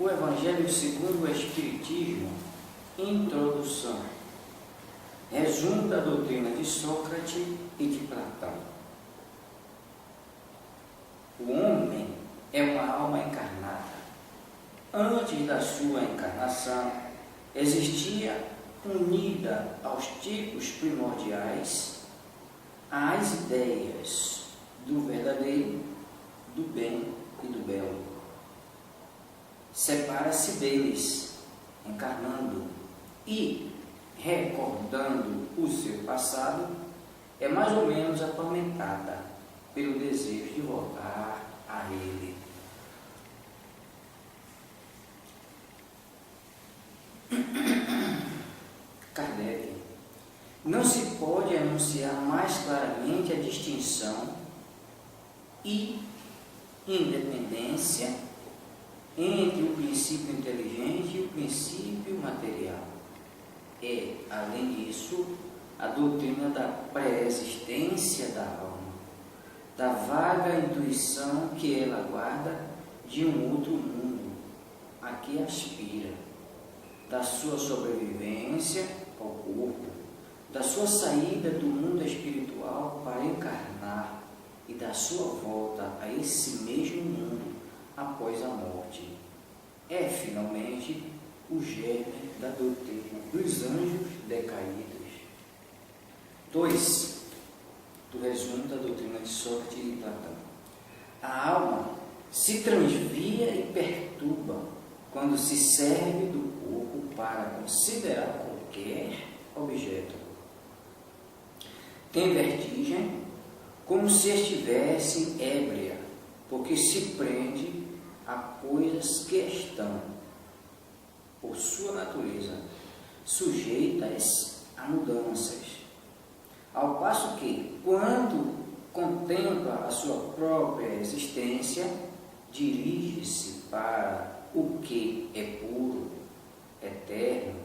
O Evangelho segundo o Espiritismo, introdução. Resumo da doutrina de Sócrates e de Platão. O homem é uma alma encarnada. Antes da sua encarnação, existia unida aos tipos primordiais às ideias do verdadeiro, do bem e do belo. Separa-se deles, encarnando e recordando o seu passado, é mais ou menos atormentada pelo desejo de voltar a ele. Kardec: não se pode anunciar mais claramente a distinção e independência entre o princípio inteligente e o princípio material. É, além disso, a doutrina da pré-existência da alma, da vaga intuição que ela guarda de um outro mundo a que aspira, da sua sobrevivência ao corpo, da sua saída do mundo espiritual para encarnar e da sua volta a esse mesmo mundo após a morte. É, finalmente, o germe da doutrina dos anjos decaídos. 2. Do resumo da doutrina de Sócrates e Platão. A alma se transvia e perturba quando se serve do corpo para considerar qualquer objeto. Tem vertigem como se estivesse ébria, porque se prende a coisas que estão, por sua natureza, sujeitas a mudanças. Ao passo que, quando contempla a sua própria existência, dirige-se para o que é puro, eterno,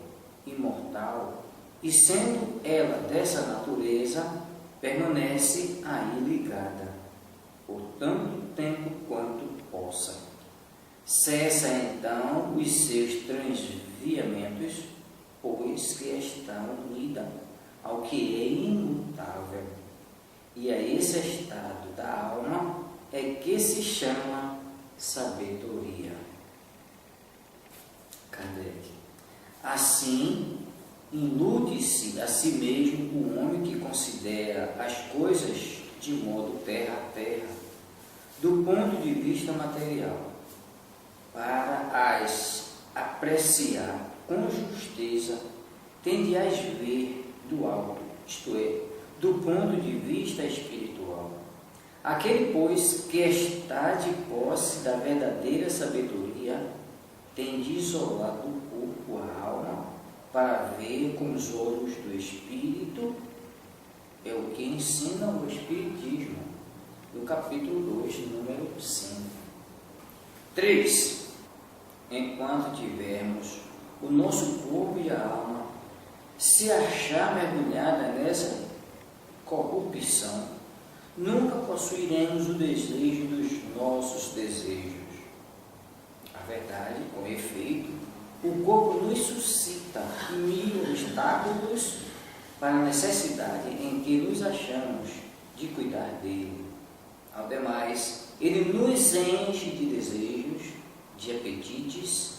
imortal, e sendo ela dessa natureza, permanece aí ligada, por tanto tempo quanto possa. Cessa então os seus transviamentos, pois que está unida ao que é imutável. E a esse estado da alma é que se chama sabedoria. Kardec: assim, ilude-se a si mesmo o homem que considera as coisas de modo terra a terra, do ponto de vista material, para as apreciar com justeza, tende a ver do alto, isto é, do ponto de vista espiritual. Aquele, pois, que está de posse da verdadeira sabedoria, tem de isolar do corpo a alma para ver com os olhos do espírito, é o que ensina o Espiritismo, no capítulo 2, número 5. 3. Enquanto tivermos o nosso corpo e a alma se achar mergulhada nessa corrupção, nunca possuiremos o desejo dos nossos desejos. A verdade, com efeito, o corpo nos suscita mil obstáculos para a necessidade em que nos achamos de cuidar dele. Ao demais, ele nos enche de desejos, de apetites,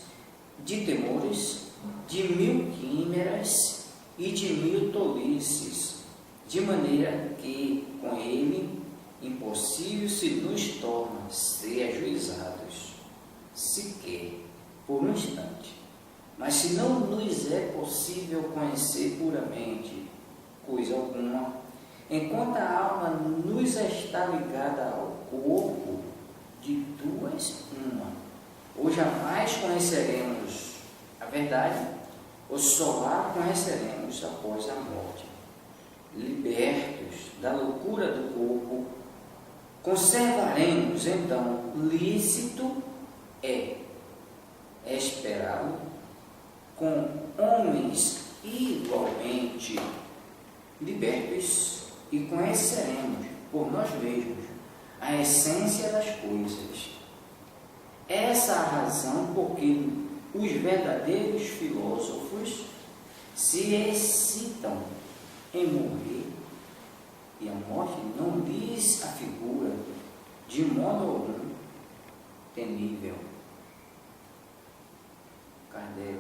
de temores, de mil quimeras e de mil tolices, de maneira que, com ele, impossível se nos torna ser ajuizados, sequer por um instante. Mas se não nos é possível conhecer puramente coisa alguma, enquanto a alma nos está ligada ao corpo, de duas uma: ou jamais conheceremos a verdade, ou só a conheceremos após a morte. Libertos da loucura do corpo, conservaremos então lícito esperá-lo com homens igualmente libertos e conheceremos por nós mesmos a essência das coisas. Essa é a razão por que os verdadeiros filósofos se excitam em morrer, e a morte não lhes afigura de modo algum temível. Kardec: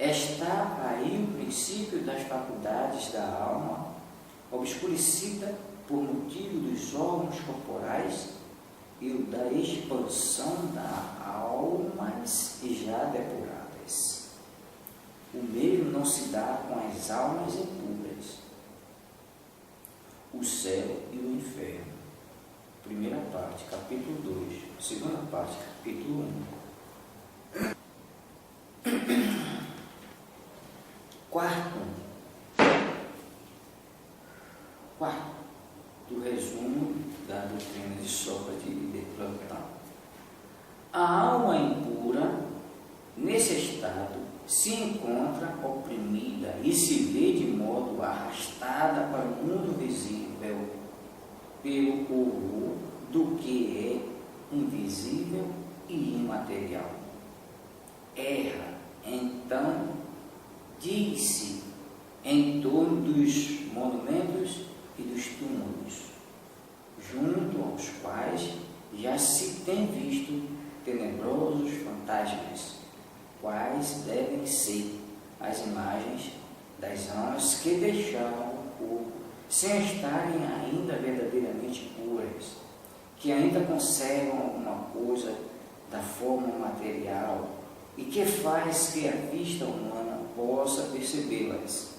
está aí o princípio das faculdades da alma, obscurecida por motivo dos órgãos corporais e o da expansão das almas já depuradas. O mesmo não se dá com as almas impuras, o céu e o inferno. Primeira parte, capítulo 2. Segunda parte, capítulo 1. Quarto do resumo da doutrina de Sócrates e de Platão. A alma impura, nesse estado, se encontra oprimida e se vê de modo arrastada para o mundo visível pelo horror do que é invisível e imaterial. Erra, então, diz-se em torno dos monumentos e dos túmulos, junto aos quais já se tem visto tenebrosos fantasmas, quais devem ser as imagens das almas que deixaram o corpo sem estarem ainda verdadeiramente puras, que ainda conservam alguma coisa da forma material e que faz que a vista humana possa percebê-las.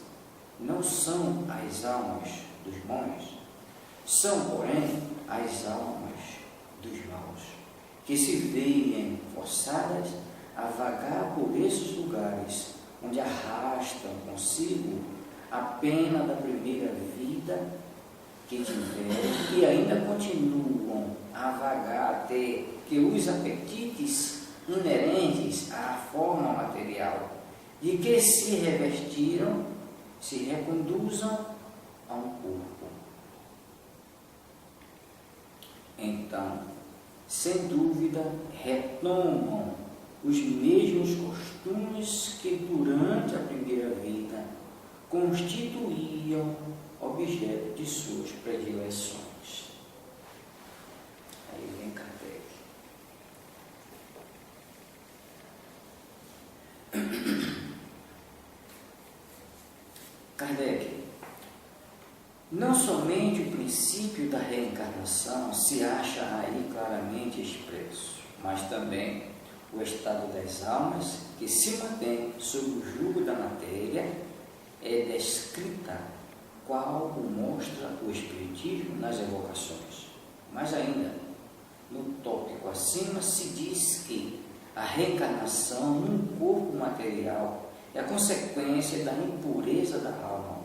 Não são as almas dos bons, são, porém, as almas dos maus, que se veem forçadas a vagar por esses lugares, onde arrastam consigo a pena da primeira vida que tiveram e ainda continuam a vagar até que os apetites inerentes à forma material de que se revestiram se reconduzam a um corpo. Então, sem dúvida, retomam os mesmos costumes que durante a primeira vida constituíam objeto de suas predileções. Aí vem Kardec. Kardec: não somente o princípio da reencarnação se acha aí claramente expresso, mas também o estado das almas que se mantém sob o jugo da matéria é descrita, qual o mostra o Espiritismo nas evocações. Mas ainda, no tópico acima se diz que a reencarnação num corpo material é a consequência da impureza da alma,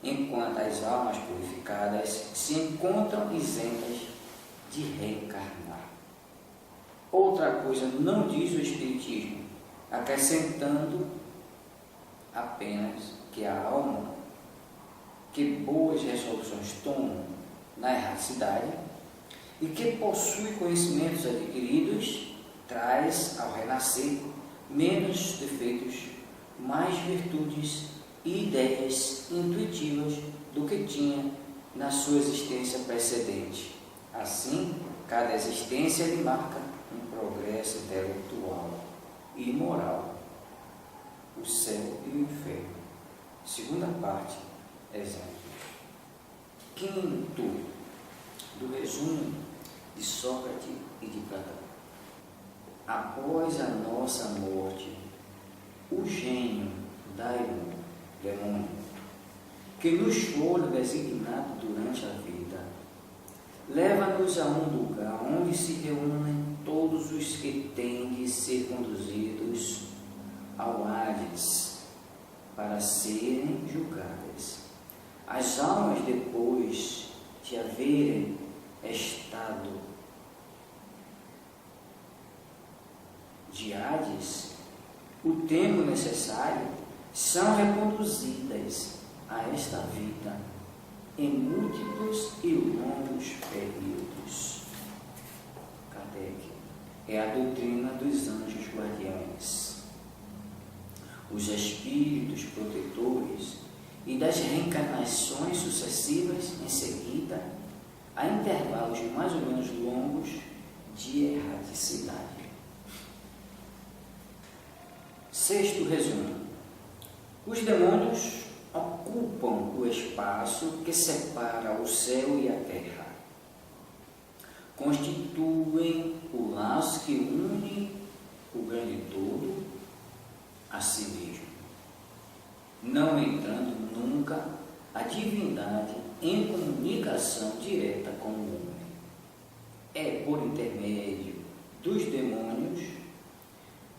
enquanto as almas purificadas se encontram isentas de reencarnar. Outra coisa não diz o Espiritismo, acrescentando apenas que a alma que boas resoluções tomam na erraticidade e que possui conhecimentos adquiridos traz ao renascer menos defeitos, mais virtudes e ideias intuitivas do que tinha na sua existência precedente. Assim, cada existência lhe marca um progresso intelectual e moral. O céu e o inferno. Segunda parte, exemplos. Quinto do resumo de Sócrates e de Platão. Após a nossa morte, o gênio Daimon, demônio, que nos foi designado durante a vida, leva-nos a um lugar onde se reúnem todos os que têm de ser conduzidos ao Hades para serem julgadas. As almas, depois de haverem estado de Hades o tempo necessário, são reconduzidas a esta vida em múltiplos e longos períodos. Kardec: é a doutrina dos anjos guardiães, os espíritos protetores e das reencarnações sucessivas em seguida, a intervalos mais ou menos longos de erraticidade. Sexto resumo: os demônios ocupam o espaço que separa o céu e a terra, constituem o laço que une o grande todo a si mesmo, não entrando nunca a divindade em comunicação direta com o homem. É por intermédio dos demônios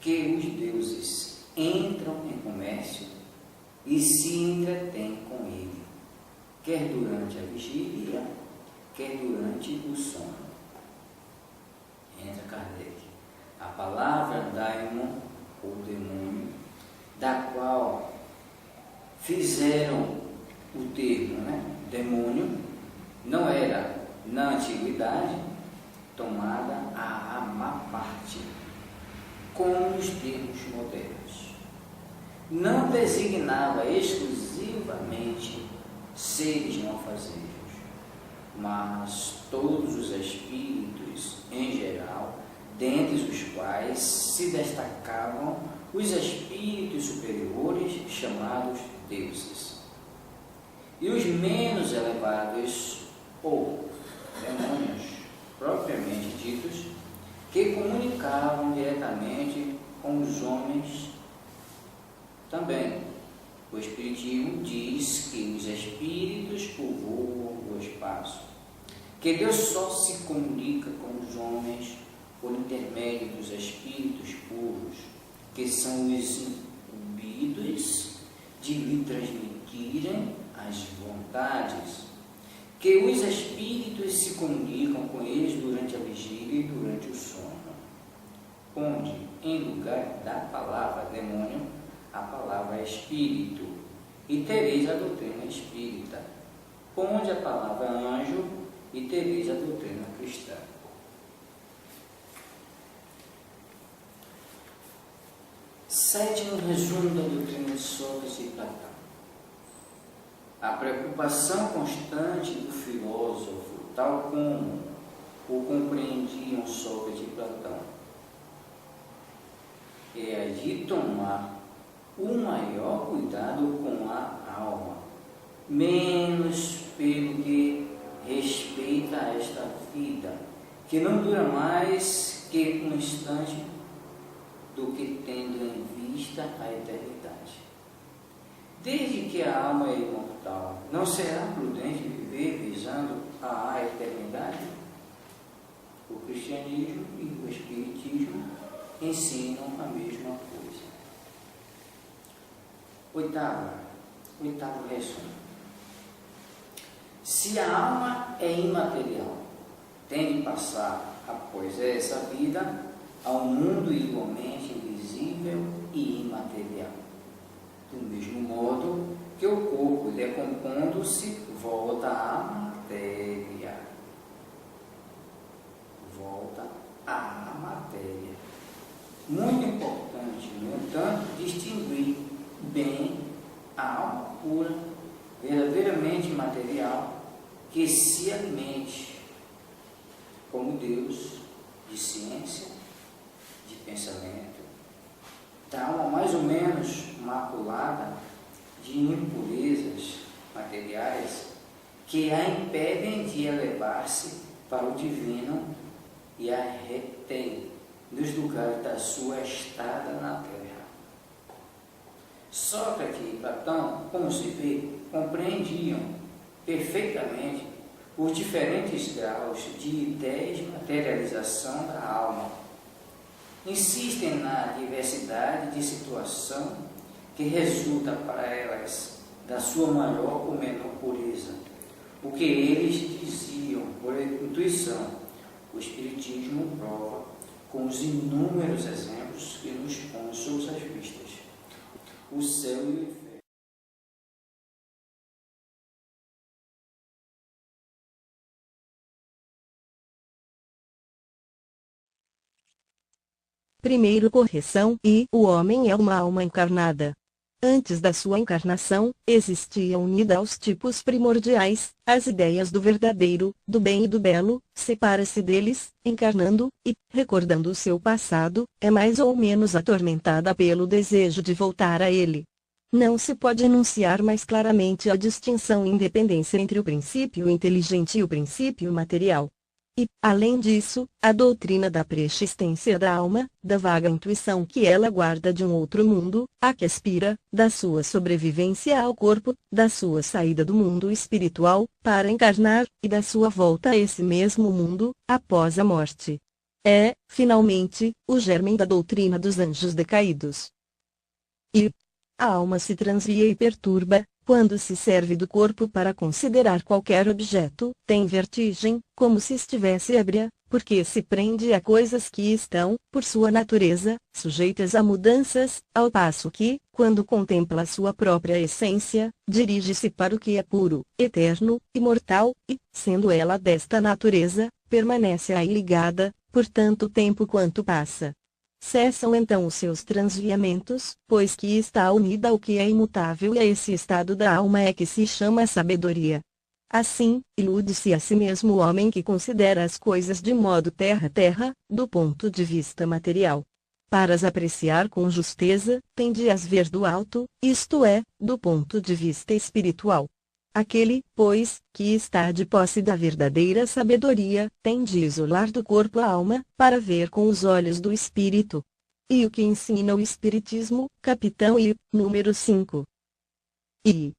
que os deuses entram em comércio e se entretêm com ele, quer durante a vigília, quer durante o sono. Entra Kardec. A palavra daimon, ou demônio, da qual fizeram o termo, demônio, não era, na antiguidade, tomada a má parte, como os termos modernos. Não designava exclusivamente seres malfazejos, mas todos os espíritos em geral, dentre os quais se destacavam os espíritos superiores chamados deuses, e os menos elevados, ou demônios propriamente ditos, que comunicavam diretamente com os homens também. O Espiritismo diz que os espíritos povoam o espaço, que Deus só se comunica com os homens por intermédio dos espíritos puros, que são os incumbidos de lhe transmitirem as vontades, que os espíritos se comunicam com eles durante a vigília e durante o sono, onde, em lugar da palavra demônio, a palavra espírito, e tereis a doutrina espírita, onde a palavra anjo, e tereis a doutrina cristã. Sétimo resumo da doutrina de Sócrates e Platão. A preocupação constante do filósofo, tal como o compreendiam Sócrates e Platão, é a de tomar o maior cuidado com a alma, menos pelo que respeita a esta vida, que não dura mais que um instante, do que tendo em vista a eternidade. Desde que a alma é imortal, não será prudente viver visando a eternidade? O cristianismo e o espiritismo ensinam a mesma coisa. Oitavo resumo. Se a alma é imaterial, tem de passar, após essa vida, ao mundo igualmente invisível e imaterial. Do mesmo modo que o corpo, decompondo-se, volta à matéria. Volta à matéria. Muito importante, no entanto, distinguir bem a alma pura, verdadeiramente material, que se alimente como Deus, de ciência, de pensamento, da alma mais ou menos maculada de impurezas materiais que a impedem de elevar-se para o divino e a retém nos lugares da sua estada na terra. Sócrates e Platão, como se vê, compreendiam perfeitamente os diferentes graus de desmaterialização da alma. Insistem na diversidade de situação que resulta para elas da sua maior ou menor pureza. O que eles diziam por intuição, o Espiritismo prova com os inúmeros exemplos que nos põe sob as vistas. O céu e o inferno. primeiro correção e o homem é uma alma encarnada. Antes da sua encarnação, existia unida aos tipos primordiais, as ideias do verdadeiro, do bem e do belo, separa-se deles, encarnando, e, recordando o seu passado, é mais ou menos atormentada pelo desejo de voltar a ele. Não se pode enunciar mais claramente a distinção e independência entre o princípio inteligente e o princípio material. E, além disso, a doutrina da preexistência da alma, da vaga intuição que ela guarda de um outro mundo, a que aspira, da sua sobrevivência ao corpo, da sua saída do mundo espiritual, para encarnar, e da sua volta a esse mesmo mundo, após a morte. É, finalmente, o germe da doutrina dos anjos decaídos. E a alma se transvia e perturba, quando se serve do corpo para considerar qualquer objeto, tem vertigem, como se estivesse ébria, porque se prende a coisas que estão, por sua natureza, sujeitas a mudanças, ao passo que, quando contempla sua própria essência, dirige-se para o que é puro, eterno, imortal, e, sendo ela desta natureza, permanece aí ligada, por tanto tempo quanto passa. Cessam então os seus transviamentos, pois que está unida ao que é imutável e a esse estado da alma é que se chama sabedoria. Assim, ilude-se a si mesmo o homem que considera as coisas de modo terra-terra, do ponto de vista material. Para as apreciar com justeza, tem de as ver do alto, isto é, do ponto de vista espiritual. Aquele, pois, que está de posse da verdadeira sabedoria, tem de isolar do corpo a alma, para ver com os olhos do espírito. E o que ensina o Espiritismo, capitão I, número 5. E,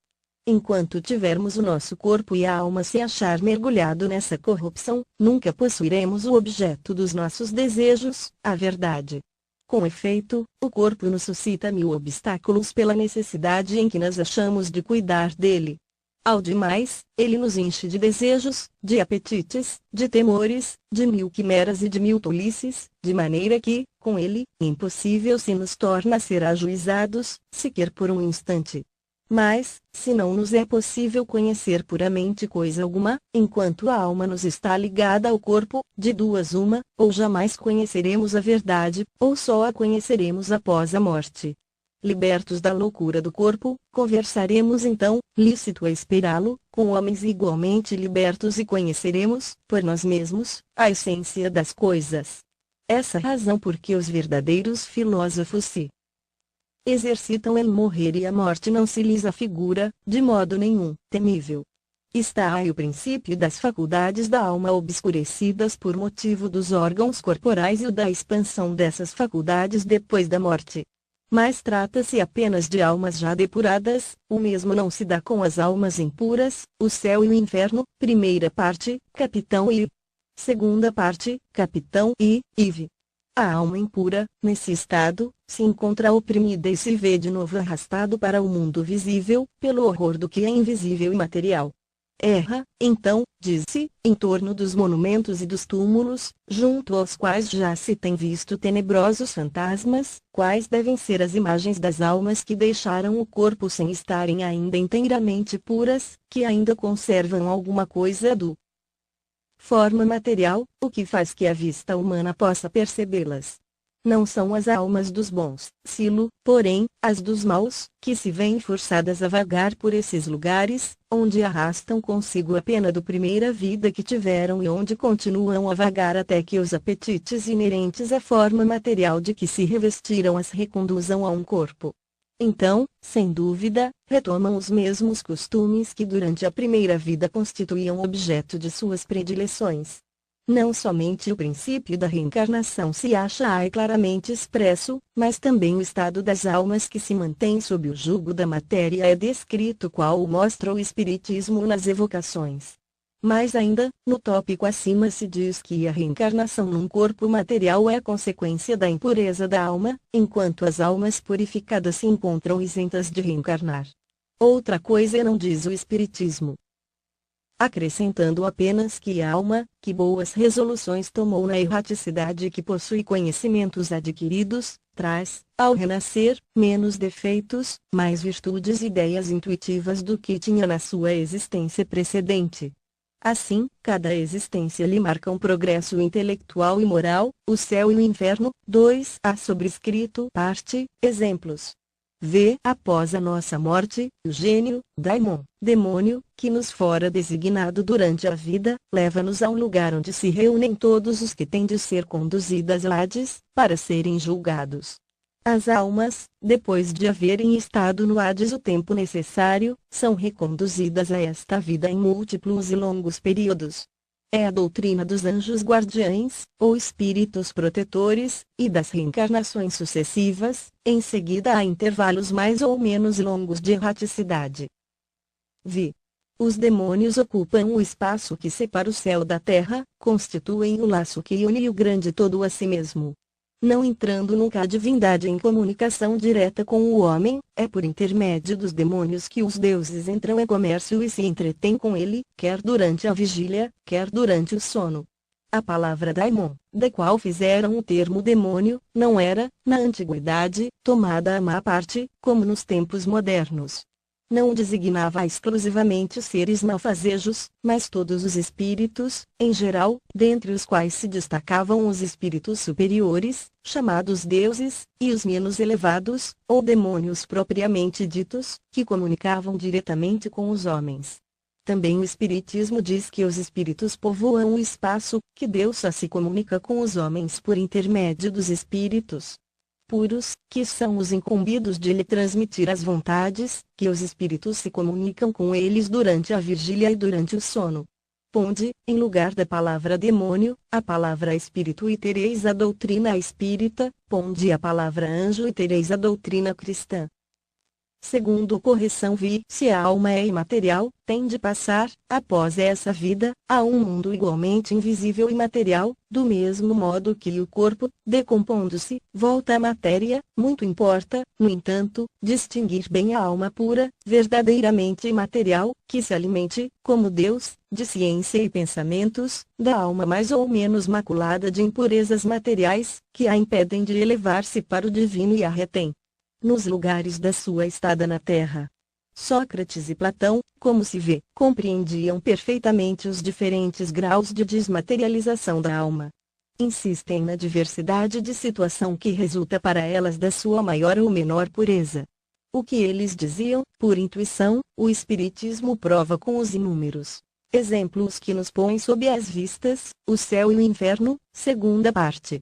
enquanto tivermos o nosso corpo e a alma se achar mergulhado nessa corrupção, nunca possuiremos o objeto dos nossos desejos, a verdade. Com efeito, o corpo nos suscita 1000 obstáculos pela necessidade em que nós achamos de cuidar dele. Ao demais, ele nos enche de desejos, de apetites, de temores, de 1000 quimeras e de 1000 tolices, de maneira que, com ele, impossível se nos torna ser ajuizados, sequer por um instante. Mas, se não nos é possível conhecer puramente coisa alguma, enquanto a alma nos está ligada ao corpo, de duas uma, ou jamais conheceremos a verdade, ou só a conheceremos após a morte. Libertos da loucura do corpo, conversaremos então, lícito a esperá-lo, com homens igualmente libertos e conheceremos, por nós mesmos, a essência das coisas. Essa razão porque os verdadeiros filósofos se exercitam em morrer e a morte não se lhes afigura, de modo nenhum, temível. Está aí o princípio das faculdades da alma obscurecidas por motivo dos órgãos corporais e o da expansão dessas faculdades depois da morte. Mas trata-se apenas de almas já depuradas, o mesmo não se dá com as almas impuras, o céu e o inferno, primeira parte, capitão I. Segunda parte, capitão I, IV. A alma impura, nesse estado, se encontra oprimida e se vê de novo arrastado para o mundo visível, pelo horror do que é invisível e material. Erra, então, diz-se, em torno dos monumentos e dos túmulos, junto aos quais já se tem visto tenebrosos fantasmas, quais devem ser as imagens das almas que deixaram o corpo sem estarem ainda inteiramente puras, que ainda conservam alguma coisa do forma material, o que faz que a vista humana possa percebê-las. Não são as almas dos bons, silo, porém, as dos maus, que se veem forçadas a vagar por esses lugares, onde arrastam consigo a pena do primeira vida que tiveram e onde continuam a vagar até que os apetites inerentes à forma material de que se revestiram as reconduzam a um corpo. Então, sem dúvida, retomam os mesmos costumes que durante a primeira vida constituíam objeto de suas predileções. Não somente o princípio da reencarnação se acha aí claramente expresso, mas também o estado das almas que se mantém sob o jugo da matéria é descrito qual o mostra o Espiritismo nas evocações. Mais ainda, no tópico acima se diz que a reencarnação num corpo material é consequência da impureza da alma, enquanto as almas purificadas se encontram isentas de reencarnar. Outra coisa não diz o Espiritismo. Acrescentando apenas que a alma, que boas resoluções tomou na erraticidade e que possui conhecimentos adquiridos, traz, ao renascer, menos defeitos, mais virtudes e ideias intuitivas do que tinha na sua existência precedente. Assim, cada existência lhe marca um progresso intelectual e moral, o céu e o inferno. 2. A sobrescrito parte, exemplos. V. Após a nossa morte, o gênio, daimon, demônio, que nos fora designado durante a vida, leva-nos a um lugar onde se reúnem todos os que têm de ser conduzidos a Hades, para serem julgados. As almas, depois de haverem estado no Hades o tempo necessário, são reconduzidas a esta vida em múltiplos e longos períodos. É a doutrina dos anjos guardiães, ou espíritos protetores, e das reencarnações sucessivas, em seguida a intervalos mais ou menos longos de erraticidade. Vi. Os demônios ocupam o espaço que separa o céu da terra, constituem o laço que une o grande todo a si mesmo. Não entrando nunca a divindade em comunicação direta com o homem, é por intermédio dos demônios que os deuses entram em comércio e se entretêm com ele, quer durante a vigília, quer durante o sono. A palavra daimon, da qual fizeram o termo demônio, não era, na antiguidade, tomada à má parte, como nos tempos modernos. Não designava exclusivamente seres malfazejos, mas todos os espíritos, em geral, dentre os quais se destacavam os espíritos superiores, chamados deuses, e os menos elevados, ou demônios propriamente ditos, que comunicavam diretamente com os homens. Também o Espiritismo diz que os espíritos povoam o espaço, que Deus só se comunica com os homens por intermédio dos espíritos puros, que são os incumbidos de lhe transmitir as vontades, que os espíritos se comunicam com eles durante a vigília e durante o sono. Ponde, em lugar da palavra demônio, a palavra espírito e tereis a doutrina espírita, ponde a palavra anjo e tereis a doutrina cristã. Segundo correção vi, se a alma é imaterial, tem de passar, após essa vida, a um mundo igualmente invisível e material, do mesmo modo que o corpo, decompondo-se, volta à matéria. Muito importa, no entanto, distinguir bem a alma pura, verdadeiramente imaterial, que se alimente, como Deus, de ciência e pensamentos, da alma mais ou menos maculada de impurezas materiais, que a impedem de elevar-se para o divino e a retém nos lugares da sua estada na terra. Sócrates e Platão, como se vê, compreendiam perfeitamente os diferentes graus de desmaterialização da alma. Insistem na diversidade de situação que resulta para elas da sua maior ou menor pureza. O que eles diziam, por intuição, o Espiritismo prova com os inúmeros exemplos que nos põem sob as vistas, o céu e o inferno, segunda parte.